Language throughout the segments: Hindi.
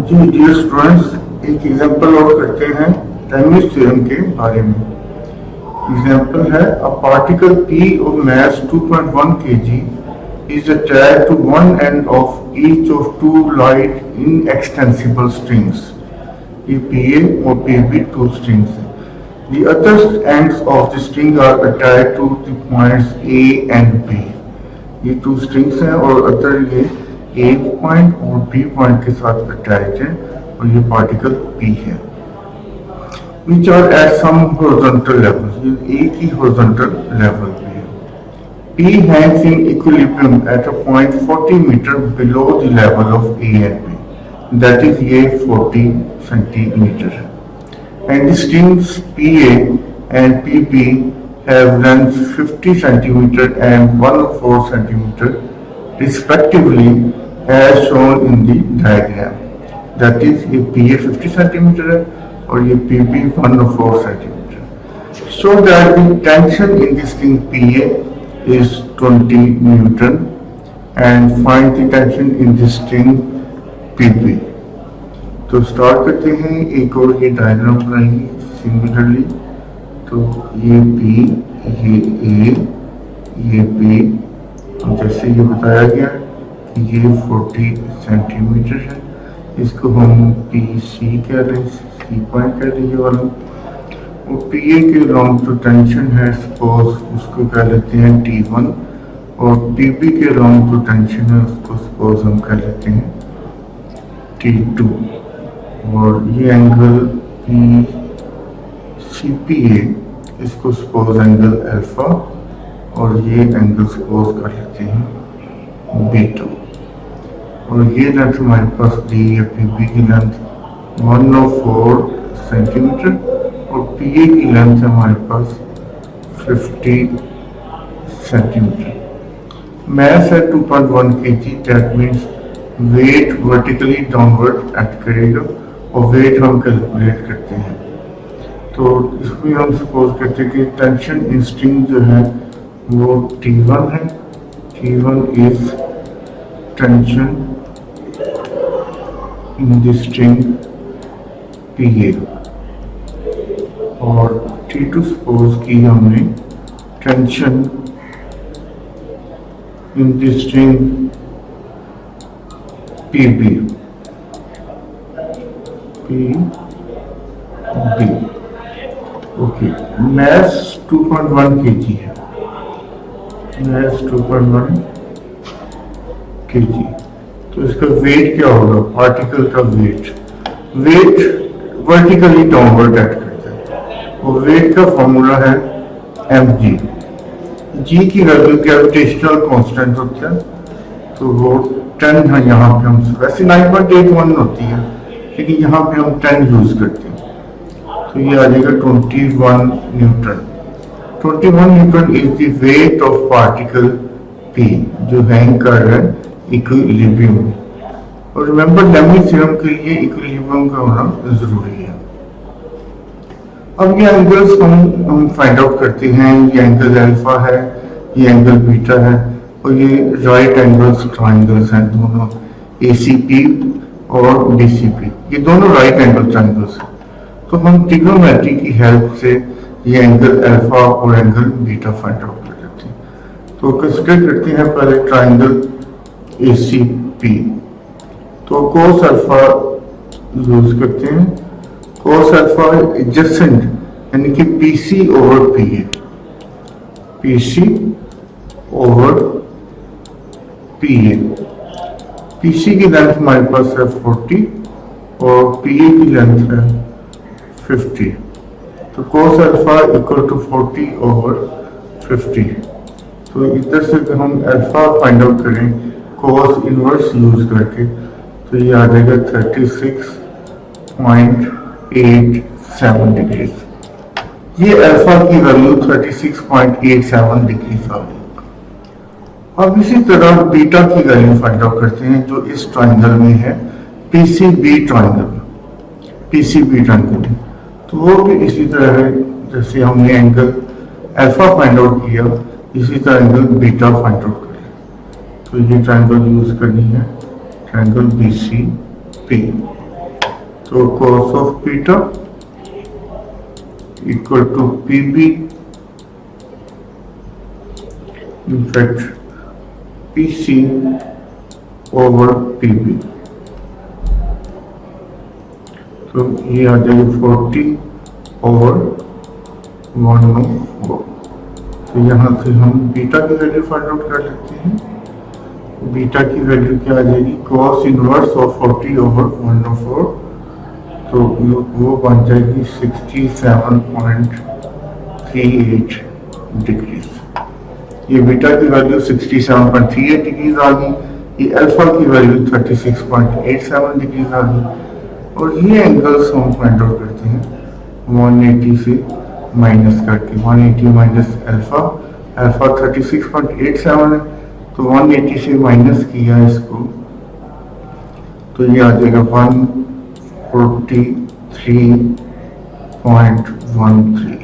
जी डियर स्टूडेंट्स, एक एग्जांपल और करते हैं लैमी थ्योरम के बारे में। एग्जांपल है a particle P of mass 2.1 kg is attached to one end of each of two light inextensible strings. ये PA और PB two strings हैं. The other ends of the string are attached to the points A and B. ये two strings हैं और अदर ये A पॉइंट और B पॉइंट के साथ अटैच है और ये पार्टिकल P है, which are at some horizontal level. ये एक ही horizontal level पे है. P hangs in equilibrium at a point 40 meter below the level of A and B. That is ये 40 centimeter है. And the strings PA and PB have length 50 centimeter and 1/4 centimeter respectively as shown in the diagram. That is ये PA 50 centimeter है और ये PB 1/4 centimeter. So that the tension in the string PA is 20 Newton and find the tension in the string PB. तो स्टार्ट करते हैं, एक और ये डायग्राम बनाएंगे सिमिलरली। तो ये B, ये A, ये B, जैसे ये बताया गया कि ये 40 सेंटीमीटर है, इसको हम PC कह रहे हैं, C पॉइंट कह रहे हैं वाला। और PA के लॉन्ग जो टेंशन है सपोज उसको कह लेते हैं T1 और PB के लॉन्ग जो टेंशन है उसको सपोज हम कह लेते हैं T2 और ये एंगल CPA इसको सपोज एंगल अल्फा और ये एंगल सपोज कर लेते हैं बीटा और ये लेंथ हमारे पास दी है PB की लेंथ 1/4 सेंटीमीटर और PA की लेंथ है हमारे पास 50 सेंटीमीटर। मैस है 2.1 kg, that means weight vertically downward act करेगा और वेट हम कैलकुलेट करते हैं। तो इसमें हम सपोज करते हैं कि टेंशन इन स्ट्रिंग जो है वो T1 है। T1 is tension in the string PA और T2 सपोज की हमने tension in the string PB okay. Mass 2.1 kg है, मैस 2.1 kg। तो इसका वेट क्या होगा, पार्टिकल का वेट वर्टिकली डाउनवर्ड एक्ट करता है और वेट का फॉर्मूला है mg। g की वैल्यू ग्रेविटेशनल कांस्टेंट होता है तो वो 10 है, यहाँ पे हम वैसे 9.81 होती है लेकिन यहाँ पे हम 10 यूज करते हैं तो ये आ जाएगा 21 Newton. 21 Newton is the weight of particle P जो हैंग कर रहा है इक्विलिब्रियम में। और रिमेंबर लैमी थ्योरम के लिए इक्विलिब्रियम का होना जरूरी है। अब ये एंगल्स हम फाइंड आउट करते हैं। ये एंगल अल्फा है, ये एंगल बीटा है और ये राइट एंगल्स ट्राइंगल्स हैं, दोनों ACP और BCP, ये दोनों राइट एंगल ट्राइंगल्स हैं। तो हम ट्रिग्नोमेट्री की हेल्प से ये एंगल अल्फा और एंगल बीटा फाइंड आउट कर लेते हैं। तो कंसीडर करते हैं पहले ट्राइंगल ACP। तो कोस अल्फा यूज करते हैं। कोस अल्फा एडजेसेंट यानी कि PC over PA, PC over PA। PC की लेंथ हमारे पास है 40 और PA की लेंथ है 50। तो cos alpha equal to 40 over 50। तो इधर से हम अल्फा फाइंड आउट करें cos इनवर्स यूज करके तो ये आ जाएगा 36.87 डिग्री। ये अल्फा की वैल्यू 36.87 डिग्री आ गई। अब इसी तरह बीटा की वैल्यू फाइंड आउट करते हैं जो इस ट्राइंगल में है PCB ट्राइंगल में। तो वो भी इसी तरह है जैसे हमने एंगल अल्फा फाइंड आउट किया, इसी तरह एंगल बीटा फाइंड आउट करें। तो ये ट्राइंगल यूज करनी है, triangle BCP। So cos of beta equal to PB, in fact PC over PB। तो ये आ जाएगा 40 ओवर 1/4। तो यहाँ से हम बीटा की वैल्यू फाइंड आउट कर लेते हैं। बीटा की वैल्यू क्या आ जाएगी, cos इनवर्स ऑफ 40 ओवर 1/4, तो वो बन जाएगी 67.38 डिग्रीज। ये बीटा की वैल्यू 67.38 डिग्रीज आ गई, ये अल्फा की वैल्यू 36.87 डिग्रीज आ गई, और ये एंगल्स हम फाइंड आउट करते हैं 180 से माइनस करके। 180 माइनस अल्फा, अल्फा 36.87 है, तो 180 से माइनस किया इसको तो ये आ जाएगा 143.13।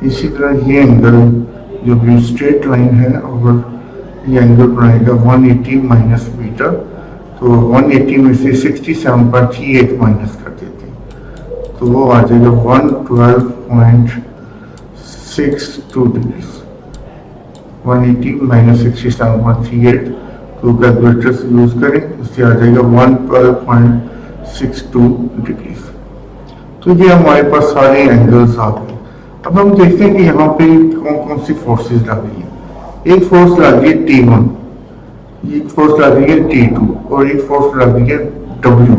इसी तरह ये एंगल जो भी स्ट्रेट लाइन है और ये एंगल बनाएगा 180 माइनस बीटा, तो 180 में से 67.38 माइनस कर देते हैं, तो वो आ जाएगा 112.62 डिग्री। 180 माइनस 67.38, तो कैलकुलेटर से यूज करें, इससे आ जाएगा 112.62 डिग्री। तो ये हमारे पास सारे एंगल्स आ गए। अब हम देखते हैं कि यहाँ पे कौन कौन सी फोर्सेस लग रही है। एक फोर्स लग रही है T1, एक फोर्स लग रही है T2 और एक फोर्स लग रही है W।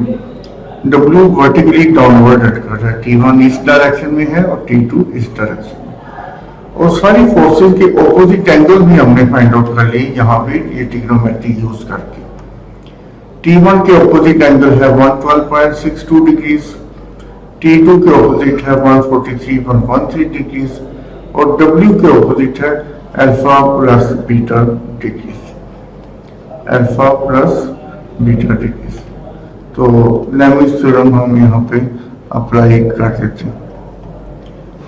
W वर्टिकली डाउनवर्ड अट कर रहा है, T1 इस डायरेक्शन में है और T2 इस डायरेक्शन में, और सारी फोर्सेस के ऑपोजिट एंगल भी हमने फाइंड आउट कर लिए यहाँ पे ये ट्रिग्नोमेट्री यूज करके। T1 के ऑपोजिट एंगल है 112.62 डिग्रीज, T2 के ऑपोजिट है 143.13 डिग्रीज, और W के ऑपोजिट है alpha plus beta degrees, alpha plus beta degrees. तो लैमीज थ्योरम हम यहाँ पे अप्लाई कर देते हैं,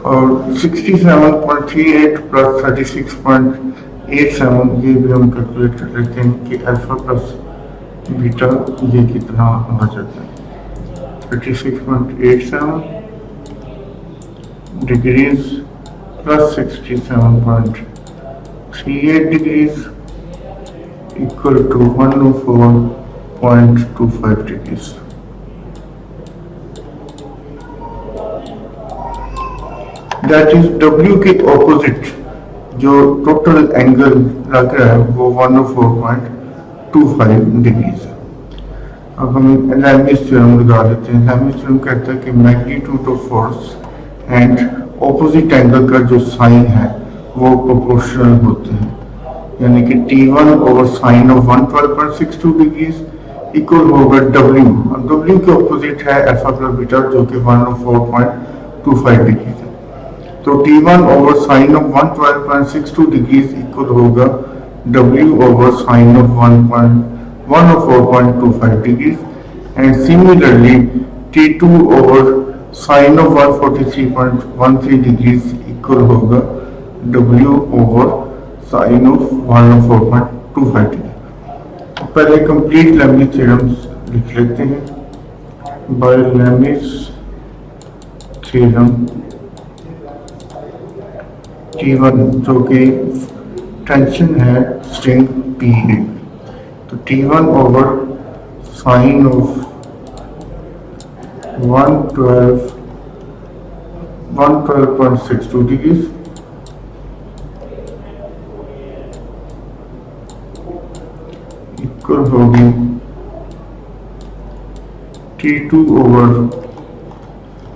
और 67.38 प्लस 36.87 ये भी हम कैलकुलेट कर लेते हैं कि अल्फा प्लस बीटा ये कितना हो जाता है। 36.87 degrees plus 67.38 degrees equal to 104.25 degrees। That is W के ऑपोजिट जो टोटल एंगल लग रहा है वो 104.25 डिग्रीज है। अब हम लैमीज थ्योरम लगा लेते हैं। लैमीज थ्योरम कहता है कि magnitude of force and opposite angle का जो साइन है वो प्रोपोर्शनल होते हैं, यानी कि T1 over sine of 112.62 degrees equal होगा W, और W के ऑपोजिट है अल्फा प्लस बीटा जो कि 104.25 डिग्रीज है। तो T1 over sine of 112.62 degrees equal होगा W over sine of 104.25 degrees, and similarly T2 over sine of 143.13 degrees equal होगा W over sine of 104.25 degree. पहले कंप्लीट लैमीज थ्योरम्स लिख लेते हैं। बाय लैमीज थ्योरम T1 जो कि टेंशन है स्ट्रिंग P है, तो T1 over sine of 112.62 degree equal होगी T2 over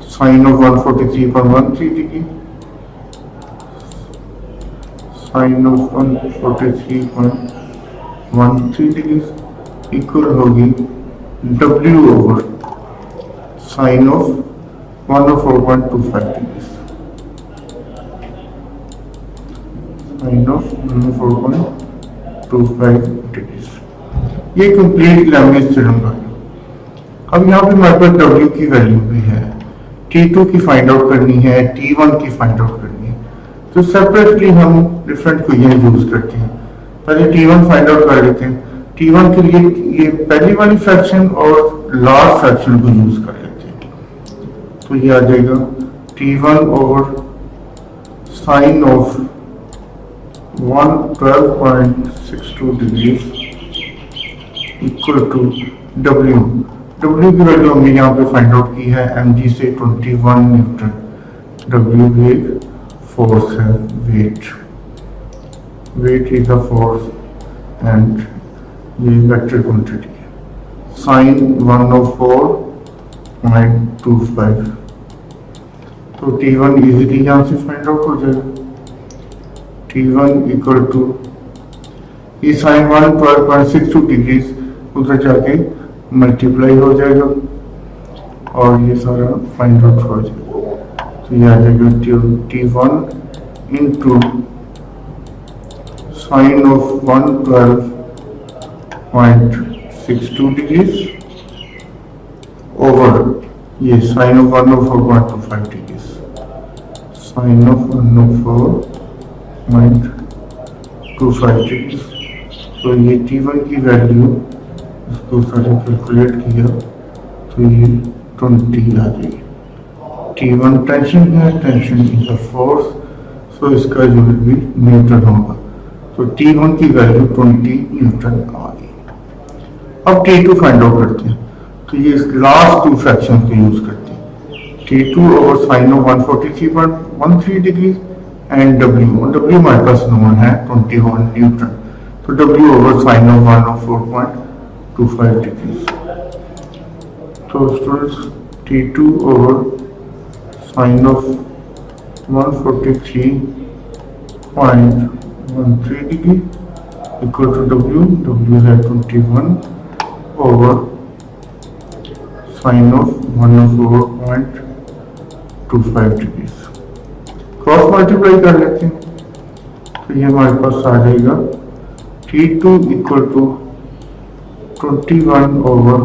sine of 143.13 degree, sine of 143.13 degree equal होगी W over sine of 104.25 degree, sine of 104.25 degree. ये कंप्लीट लैमीज थ्योरम है। अब यहाँ पे हमारे पास W की वैल्यू भी है, T2 की फाइंड आउट करनी है, T1 की फाइंड आउट करनी है, तो सेपरेटली हम डिफरेंट क्वेश्चन यूज करते हैं। पहले T1 फाइंड आउट कर लेते हैं। T1 के लिए ये पहली वाली फ्रैक्शन और लार्ज फ्रैक्शन को यूज कर लेते हैं। तो ये आ जाएगा T1 over sine of 112.62 degree equal to W की वैल्यू हमने यहाँ पे फाइंड आउट की है mg से 21 न्यूटन। W एक फोर्स है, weight is a force and ये वेक्टर क्वांटिटी है। साइन 104.25 तो T1 इजीली यहाँ से फाइंड आउट हो जाएगा। T1 इक्वल टू ये साइन 112.62 डिग्री उधर जाके मल्टीप्लाई हो जाएगा और ये सारा फाइंड आउट हो जाएगा। तो ये आ जाएगा T1 into sine of 112.62 degree over ये sine of 104.25 degree, sine of 104.25 degree. तो ये T1 की वैल्यू इसको सारे कैलकुलेट किया तो ये 20 आ गई। T1 टेंशन है, टेंशन इज अ फोर्स, सो इसका यूनिट भी न्यूटन होगा। तो T1 की वैल्यू 20 न्यूटन आ गई। अब T2 फाइंड आउट करते हैं। तो ये लास्ट टू फ्रैक्शन को यूज करते हैं। T2 over sine of 143.13 degree and W हमारे पास नोन है 21 न्यूटन। तो W over sine of 104.25 degree. तो students T2 over sine of 143.13 degree equal to W है 21 over sine of 104.25 degree. Cross multiply कर लेते हैं तो ये हमारे पास आ जाएगा T2 equal to 21 over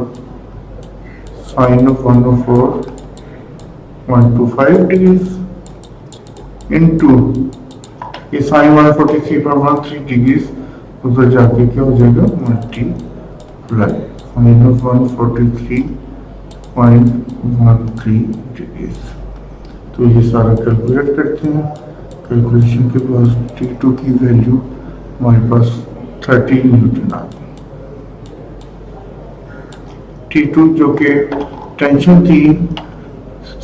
sine of 104.25 degree into ये साइन 143.13 डिग्री उधर जाके क्या हो जाएगा मल्टीप्लाई साइन ऑफ 143.13 डिग्री। तो ये सारा कैलकुलेट करते हैं। कैलकुलेशन के बाद T2 की वैल्यू हमारे पास 13 न्यूटन आ गई। T2 जो कि टेंशन थी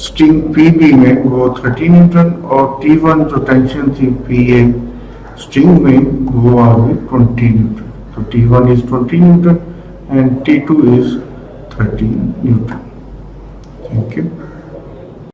स्ट्रिंग PB में वो 13 न्यूटन और T1 जो टेंशन थी PA स्ट्रिंग में वो आ गई 20 न्यूटन। तो T1 is 20 Newton and T2 is 13 Newton. Thank you.